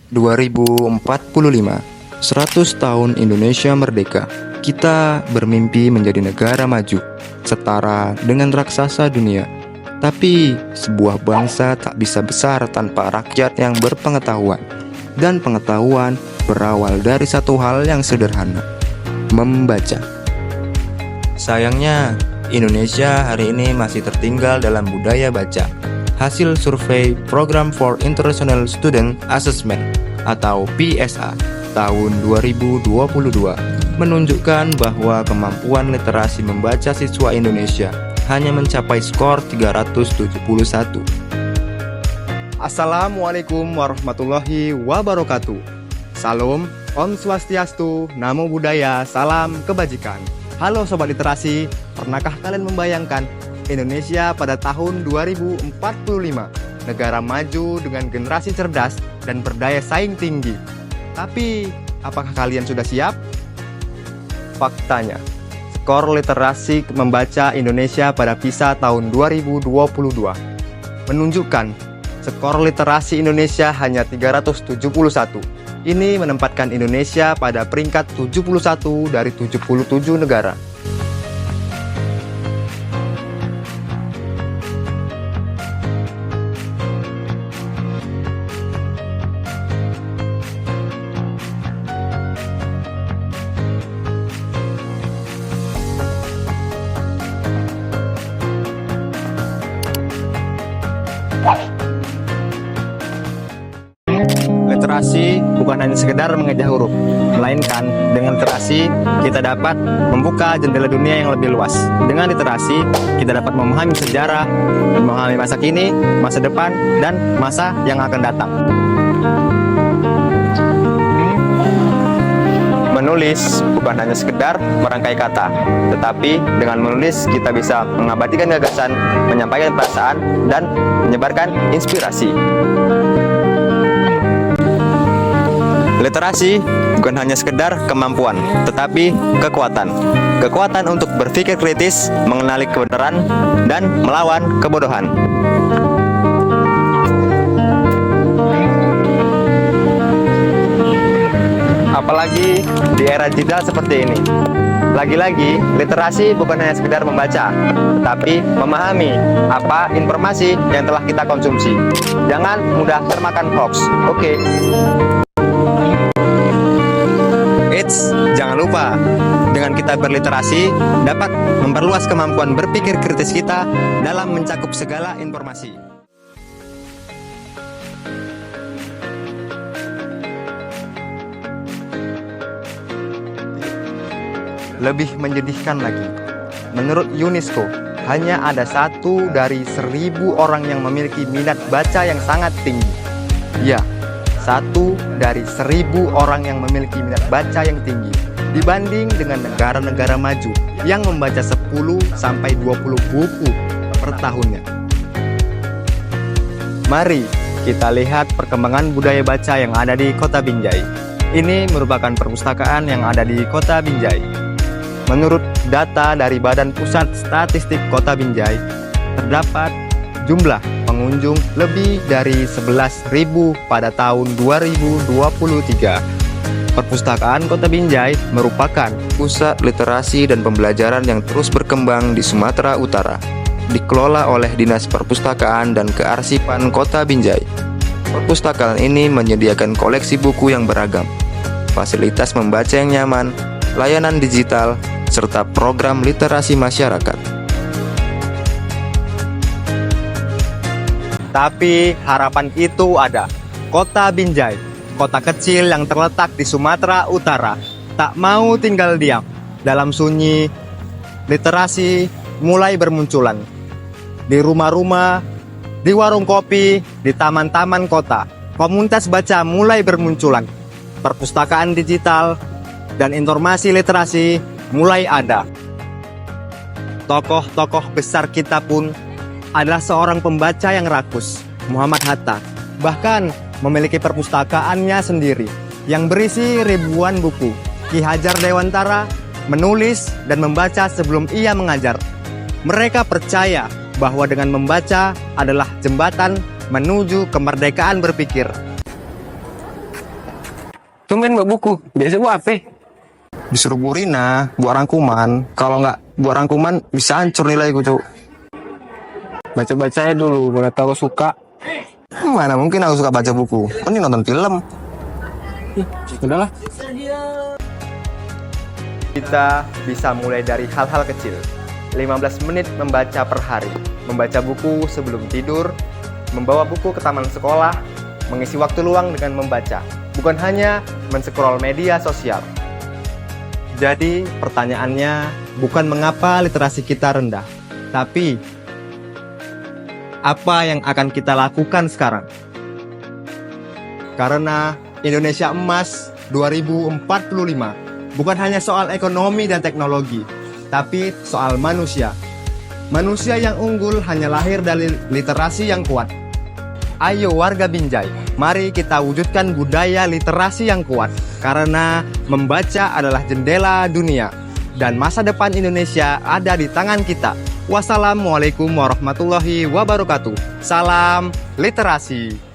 2045, 100 tahun Indonesia merdeka. Kita bermimpi menjadi negara maju, setara dengan raksasa dunia. Tapi sebuah bangsa tak bisa besar tanpa rakyat yang berpengetahuan. Dan pengetahuan berawal dari satu hal yang sederhana, membaca. Sayangnya, Indonesia hari ini masih tertinggal dalam budaya baca. Hasil survei Program for International Student Assessment atau PSA tahun 2022 menunjukkan bahwa kemampuan literasi membaca siswa Indonesia hanya mencapai skor 371. Assalamualaikum warahmatullahi wabarakatuh. Salam, Om Swastiastu, Namo Buddhaya, salam kebajikan. Halo Sobat Literasi, pernahkah kalian membayangkan Indonesia pada tahun 2045, negara maju dengan generasi cerdas dan berdaya saing tinggi? Tapi, apakah kalian sudah siap? Faktanya, skor literasi membaca Indonesia pada PISA tahun 2022 menunjukkan skor literasi Indonesia hanya 371. Ini menempatkan Indonesia pada peringkat 71 dari 77 negara. Literasi bukan hanya sekedar mengeja huruf, melainkan dengan literasi kita dapat membuka jendela dunia yang lebih luas. Dengan literasi kita dapat memahami sejarah, memahami masa kini, masa depan, dan masa yang akan datang. Menulis bukan hanya sekedar merangkai kata, tetapi dengan menulis kita bisa mengabadikan gagasan, menyampaikan perasaan, dan menyebarkan inspirasi. Literasi bukan hanya sekedar kemampuan, tetapi kekuatan. Kekuatan untuk berpikir kritis, mengenali kebenaran, dan melawan kebodohan. Apalagi di era digital seperti ini. Lagi-lagi, literasi bukan hanya sekedar membaca, tetapi memahami apa informasi yang telah kita konsumsi. Jangan mudah termakan hoax. Oke. Jangan lupa, dengan kita berliterasi dapat memperluas kemampuan berpikir kritis kita dalam mencakup segala informasi. Lebih menyedihkan lagi, menurut UNESCO, hanya ada 1 dari 1000 orang yang memiliki minat baca yang sangat tinggi. Ya, 1 dari 1000 orang yang memiliki minat baca yang tinggi dibanding dengan negara-negara maju yang membaca 10-20 buku per tahunnya. Mari kita lihat perkembangan budaya baca yang ada di Kota Binjai. Ini merupakan perpustakaan yang ada di Kota Binjai. Menurut data dari Badan Pusat Statistik Kota Binjai, terdapat jumlah pengunjung lebih dari 11.000 pada tahun 2023. Perpustakaan Kota Binjai merupakan Pusat literasi dan pembelajaran yang terus berkembang di Sumatera Utara, dikelola oleh Dinas Perpustakaan dan Kearsipan Kota Binjai. Perpustakaan ini menyediakan koleksi buku yang beragam, fasilitas membaca yang nyaman, layanan digital, serta program literasi masyarakat. Tapi harapan itu ada. Kota Binjai, kota kecil yang terletak di Sumatera Utara, tak mau tinggal diam. Dalam sunyi, literasi mulai bermunculan. Di rumah-rumah, di warung kopi, di taman-taman kota, komunitas baca mulai bermunculan. Perpustakaan digital dan informasi literasi mulai ada. Tokoh-tokoh besar kita pun adalah seorang pembaca yang rakus, Muhammad Hatta. Bahkan memiliki perpustakaannya sendiri yang berisi ribuan buku. Ki Hajar Dewantara menulis dan membaca sebelum ia mengajar. Mereka percaya bahwa dengan membaca adalah jembatan menuju kemerdekaan berpikir. ngapain bawa buku? Biasa buat apa? Disuruh Bu Rina buat rangkuman. Kalau nggak buat rangkuman bisa hancur nilaiku, Cuk. Baca-bacanya dulu, mana tahu suka. Mana mungkin aku suka baca buku. Kan ini nonton film. Udahlah. Kita bisa mulai dari hal-hal kecil. 15 menit membaca per hari. Membaca buku sebelum tidur. Membawa buku ke taman sekolah. Mengisi waktu luang dengan membaca. Bukan hanya men-scroll media sosial. Jadi pertanyaannya bukan mengapa literasi kita rendah. Tapi apa yang akan kita lakukan sekarang? Karena Indonesia Emas 2045 bukan hanya soal ekonomi dan teknologi, tapi soal manusia. Manusia yang unggul hanya lahir dari literasi yang kuat. Ayo warga Binjai, mari kita wujudkan budaya literasi yang kuat. Karena membaca adalah jendela dunia. Dan masa depan Indonesia ada di tangan kita. Wassalamualaikum warahmatullahi wabarakatuh. Salam literasi.